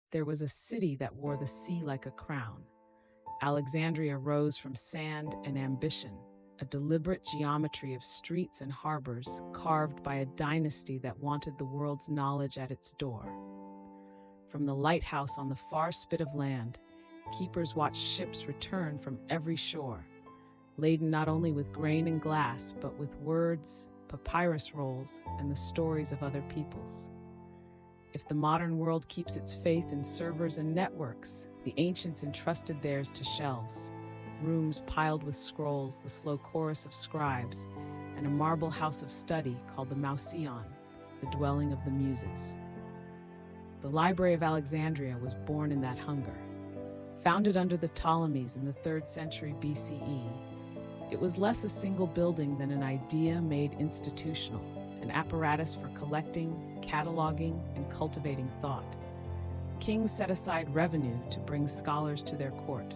There was a city that wore the sea like a crown. Alexandria rose from sand and ambition, a deliberate geometry of streets and harbors carved by a dynasty that wanted the world's knowledge at its door. From the lighthouse on the far spit of land, keepers watched ships return from every shore, laden not only with grain and glass, but with words, papyrus rolls, and the stories of other peoples. If the modern world keeps its faith in servers and networks, the ancients entrusted theirs to shelves, rooms piled with scrolls, the slow chorus of scribes, and a marble house of study called the Mauseon, the dwelling of the Muses. The Library of Alexandria was born in that hunger. Founded under the Ptolemies in the 3rd century BCE, it was less a single building than an idea made institutional, an apparatus for collecting, cataloging, and cultivating thought. Kings set aside revenue to bring scholars to their court.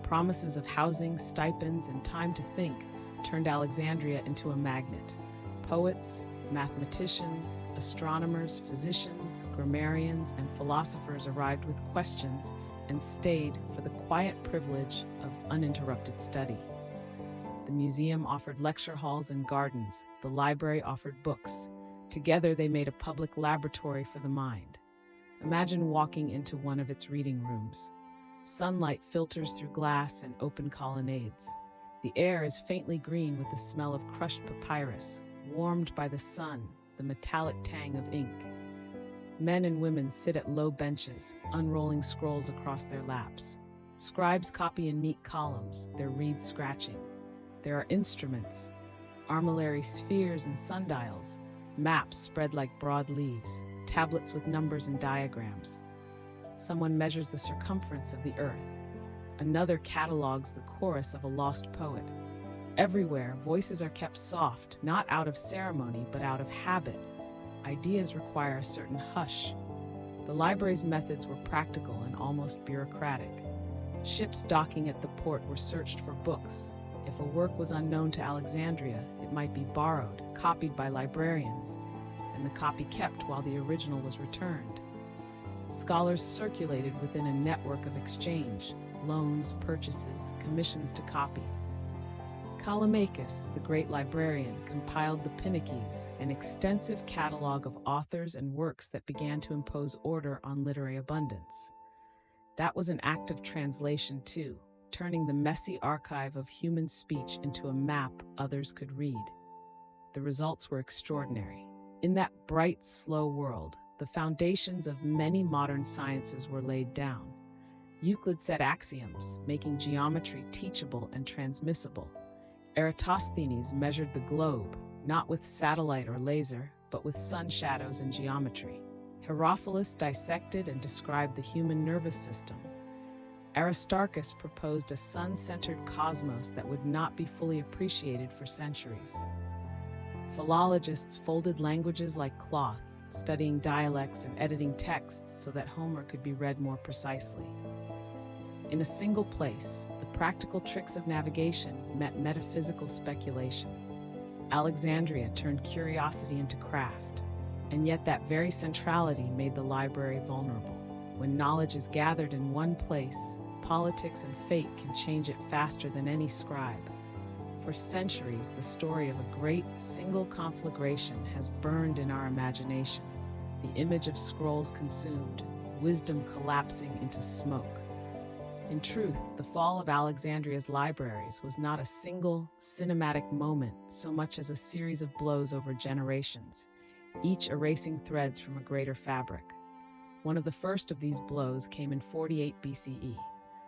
Promises of housing, stipends, and time to think turned Alexandria into a magnet. Poets, mathematicians, astronomers, physicians, grammarians, and philosophers arrived with questions and stayed for the quiet privilege of uninterrupted study. The museum offered lecture halls and gardens. The library offered books. Together, they made a public laboratory for the mind. Imagine walking into one of its reading rooms. Sunlight filters through glass and open colonnades. The air is faintly green with the smell of crushed papyrus, warmed by the sun, the metallic tang of ink. Men and women sit at low benches, unrolling scrolls across their laps. Scribes copy in neat columns, their reeds scratching. There are instruments, armillary spheres and sundials, maps spread like broad leaves, tablets with numbers and diagrams. Someone measures the circumference of the earth. Another catalogs the chorus of a lost poet. Everywhere, voices are kept soft, not out of ceremony, but out of habit. Ideas require a certain hush. The library's methods were practical and almost bureaucratic. Ships docking at the port were searched for books. If a work was unknown to Alexandria, it might be borrowed, copied by librarians, and the copy kept while the original was returned. Scholars circulated within a network of exchange, loans, purchases, commissions to copy. Callimachus, the great librarian, compiled the Pinakies, an extensive catalog of authors and works that began to impose order on literary abundance. That was an act of translation, too, turning the messy archive of human speech into a map others could read. The results were extraordinary. In that bright, slow world, the foundations of many modern sciences were laid down. Euclid set axioms, making geometry teachable and transmissible. Eratosthenes measured the globe, not with satellite or laser, but with sun shadows and geometry. Herophilus dissected and described the human nervous system. Aristarchus proposed a sun-centered cosmos that would not be fully appreciated for centuries. Philologists folded languages like cloth, studying dialects and editing texts so that Homer could be read more precisely. In a single place, the practical tricks of navigation met metaphysical speculation. Alexandria turned curiosity into craft, and yet that very centrality made the library vulnerable. When knowledge is gathered in one place, politics and fate can change it faster than any scribe. For centuries, the story of a great single conflagration has burned in our imagination. The image of scrolls consumed, wisdom collapsing into smoke. In truth, the fall of Alexandria's libraries was not a single, cinematic moment so much as a series of blows over generations, each erasing threads from a greater fabric. One of the first of these blows came in 48 BCE.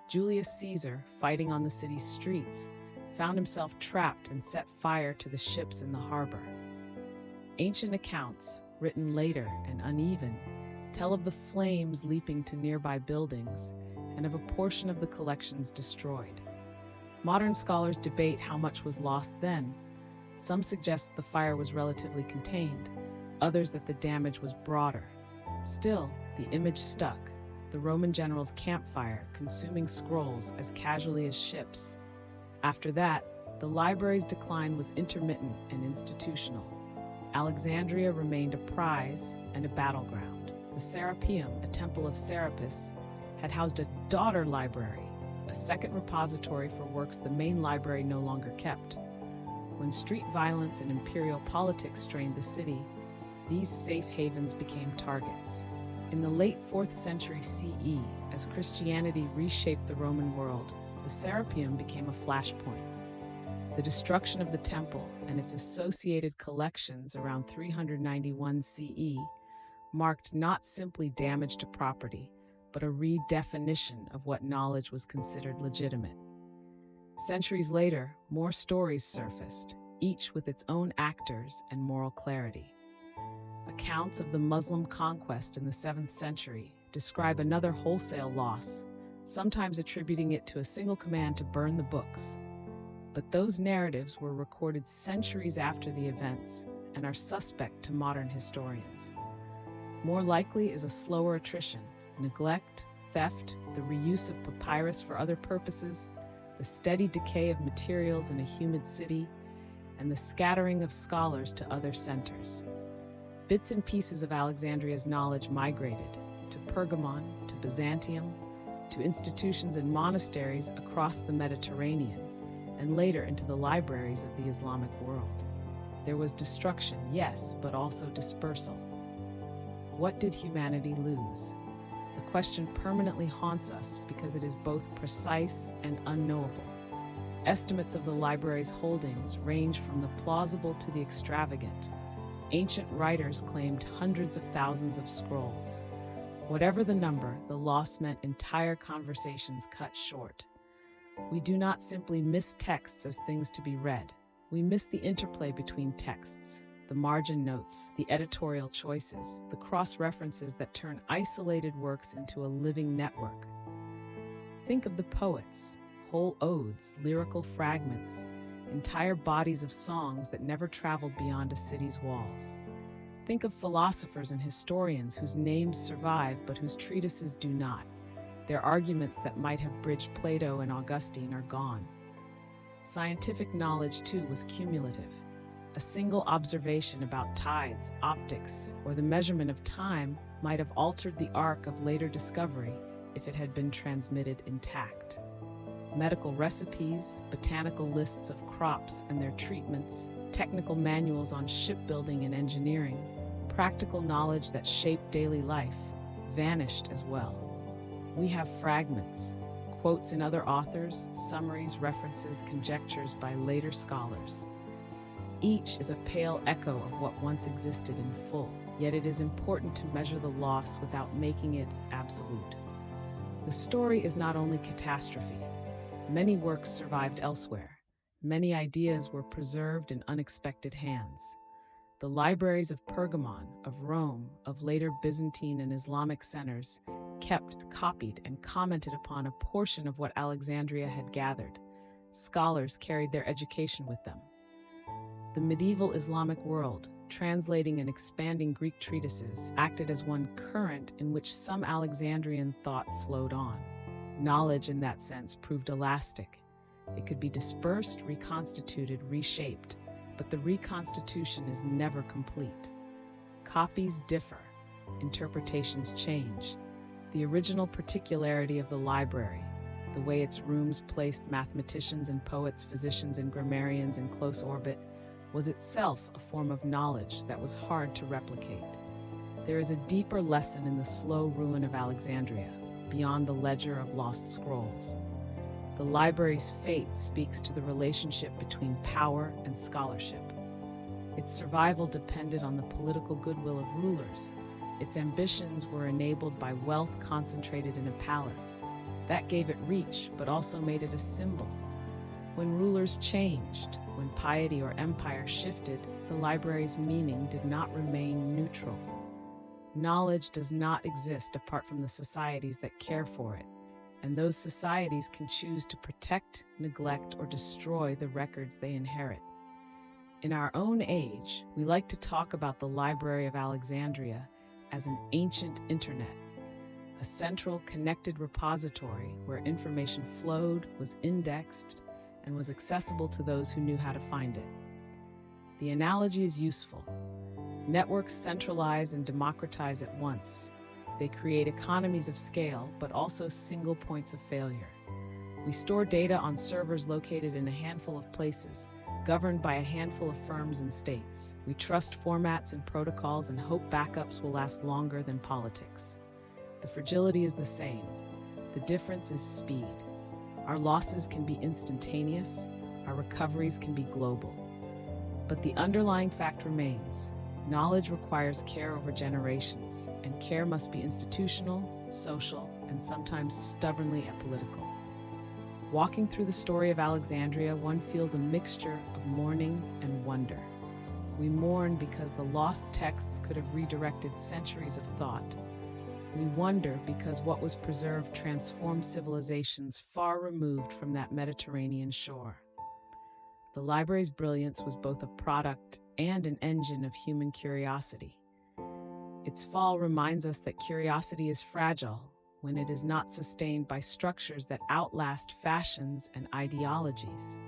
Julius Caesar, fighting on the city's streets, found himself trapped and set fire to the ships in the harbor. Ancient accounts, written later and uneven, tell of the flames leaping to nearby buildings and of a portion of the collections destroyed. Modern scholars debate how much was lost then. Some suggest the fire was relatively contained, others that the damage was broader. Still, the image stuck, the Roman general's campfire consuming scrolls as casually as ships. After that, the library's decline was intermittent and institutional. Alexandria remained a prize and a battleground. The Serapeum, a temple of Serapis, had housed a daughter library, a second repository for works the main library no longer kept. When street violence and imperial politics strained the city, these safe havens became targets. In the late 4th century CE, as Christianity reshaped the Roman world, the Serapeum became a flashpoint. The destruction of the temple and its associated collections around 391 CE marked not simply damage to property, but a redefinition of what knowledge was considered legitimate. Centuries later, more stories surfaced, each with its own actors and moral clarity. Accounts of the Muslim conquest in the 7th century describe another wholesale loss, sometimes attributing it to a single command to burn the books. But those narratives were recorded centuries after the events and are suspect to modern historians. More likely is a slower attrition, neglect, theft, the reuse of papyrus for other purposes, the steady decay of materials in a humid city, and the scattering of scholars to other centers. Bits and pieces of Alexandria's knowledge migrated to Pergamon, to Byzantium, to institutions and monasteries across the Mediterranean, and later into the libraries of the Islamic world. There was destruction, yes, but also dispersal. What did humanity lose? The question permanently haunts us because it is both precise and unknowable. Estimates of the library's holdings range from the plausible to the extravagant. Ancient writers claimed hundreds of thousands of scrolls. Whatever the number, the loss meant entire conversations cut short. We do not simply miss texts as things to be read. We miss the interplay between texts, the margin notes, the editorial choices, the cross-references that turn isolated works into a living network. Think of the poets, whole odes, lyrical fragments, entire bodies of songs that never traveled beyond a city's walls. Think of philosophers and historians whose names survive but whose treatises do not. Their arguments that might have bridged Plato and Augustine are gone. Scientific knowledge, too, was cumulative. A single observation about tides, optics, or the measurement of time might have altered the arc of later discovery if it had been transmitted intact. Medical recipes, botanical lists of crops and their treatments, technical manuals on shipbuilding and engineering, practical knowledge that shaped daily life, vanished as well. We have fragments, quotes in other authors, summaries, references, conjectures by later scholars. Each is a pale echo of what once existed in full, yet it is important to measure the loss without making it absolute. The story is not only catastrophe. Many works survived elsewhere. Many ideas were preserved in unexpected hands. The libraries of Pergamon, of Rome, of later Byzantine and Islamic centers kept, copied, and commented upon a portion of what Alexandria had gathered. Scholars carried their education with them. The medieval Islamic world, translating and expanding Greek treatises, acted as one current in which some Alexandrian thought flowed on. Knowledge, in that sense, proved elastic. It could be dispersed, reconstituted, reshaped, but the reconstitution is never complete. Copies differ, interpretations change. The original particularity of the library, the way its rooms placed mathematicians and poets, physicians and grammarians in close orbit, was itself a form of knowledge that was hard to replicate. There is a deeper lesson in the slow ruin of Alexandria, beyond the ledger of lost scrolls. The library's fate speaks to the relationship between power and scholarship. Its survival depended on the political goodwill of rulers. Its ambitions were enabled by wealth concentrated in a palace. That gave it reach, but also made it a symbol. When rulers changed, when piety or empire shifted, the library's meaning did not remain neutral. Knowledge does not exist apart from the societies that care for it, and those societies can choose to protect, neglect, or destroy the records they inherit. In our own age, we like to talk about the Library of Alexandria as an ancient internet, a central connected repository where information flowed, was indexed, and was accessible to those who knew how to find it. The analogy is useful. Networks centralize and democratize at once. They create economies of scale, but also single points of failure. We store data on servers located in a handful of places, governed by a handful of firms and states. We trust formats and protocols and hope backups will last longer than politics. The fragility is the same. The difference is speed. Our losses can be instantaneous, our recoveries can be global. But the underlying fact remains. Knowledge requires care over generations, and care must be institutional, social, and sometimes stubbornly apolitical. Walking through the story of Alexandria, one feels a mixture of mourning and wonder. We mourn because the lost texts could have redirected centuries of thought. We wonder because what was preserved transformed civilizations far removed from that Mediterranean shore. The library's brilliance was both a product and an engine of human curiosity. Its fall reminds us that curiosity is fragile when it is not sustained by structures that outlast fashions and ideologies.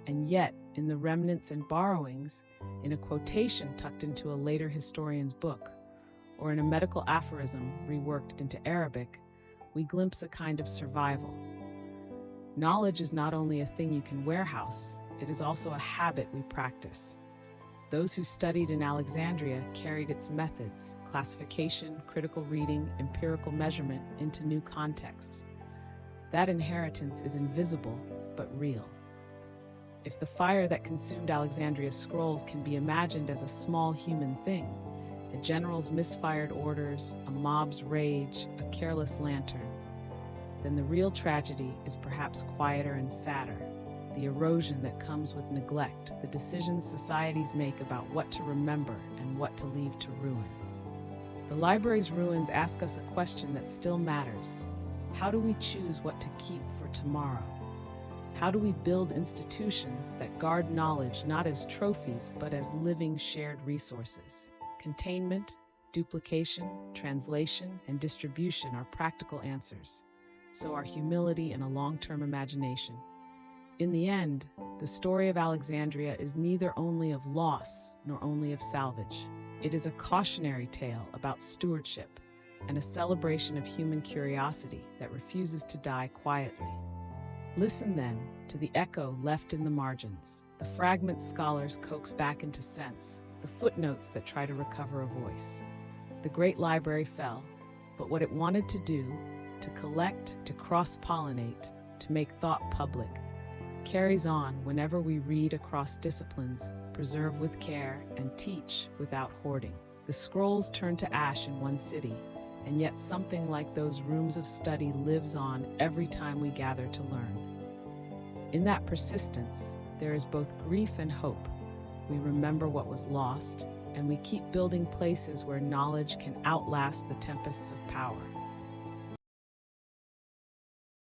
And yet, in the remnants and borrowings, in a quotation tucked into a later historian's book, or in a medical aphorism reworked into Arabic, we glimpse a kind of survival. Knowledge is not only a thing you can warehouse, it is also a habit we practice. Those who studied in Alexandria carried its methods, classification, critical reading, empirical measurement, into new contexts. That inheritance is invisible, but real. If the fire that consumed Alexandria's scrolls can be imagined as a small human thing, a general's misfired orders, a mob's rage, a careless lantern, then the real tragedy is perhaps quieter and sadder. The erosion that comes with neglect, the decisions societies make about what to remember and what to leave to ruin. The library's ruins ask us a question that still matters. How do we choose what to keep for tomorrow? How do we build institutions that guard knowledge not as trophies but as living shared resources? Containment, duplication, translation, and distribution are practical answers. So are humility and a long-term imagination. In the end, the story of Alexandria is neither only of loss nor only of salvage. It is a cautionary tale about stewardship and a celebration of human curiosity that refuses to die quietly. Listen then to the echo left in the margins, the fragments scholars coax back into sense, the footnotes that try to recover a voice. The great library fell, but what it wanted to do, to collect, to cross-pollinate, to make thought public, carries on whenever we read across disciplines, preserve with care, and teach without hoarding. The scrolls turn to ash in one city, and yet something like those rooms of study lives on every time we gather to learn. In that persistence, there is both grief and hope. We remember what was lost, and we keep building places where knowledge can outlast the tempests of power.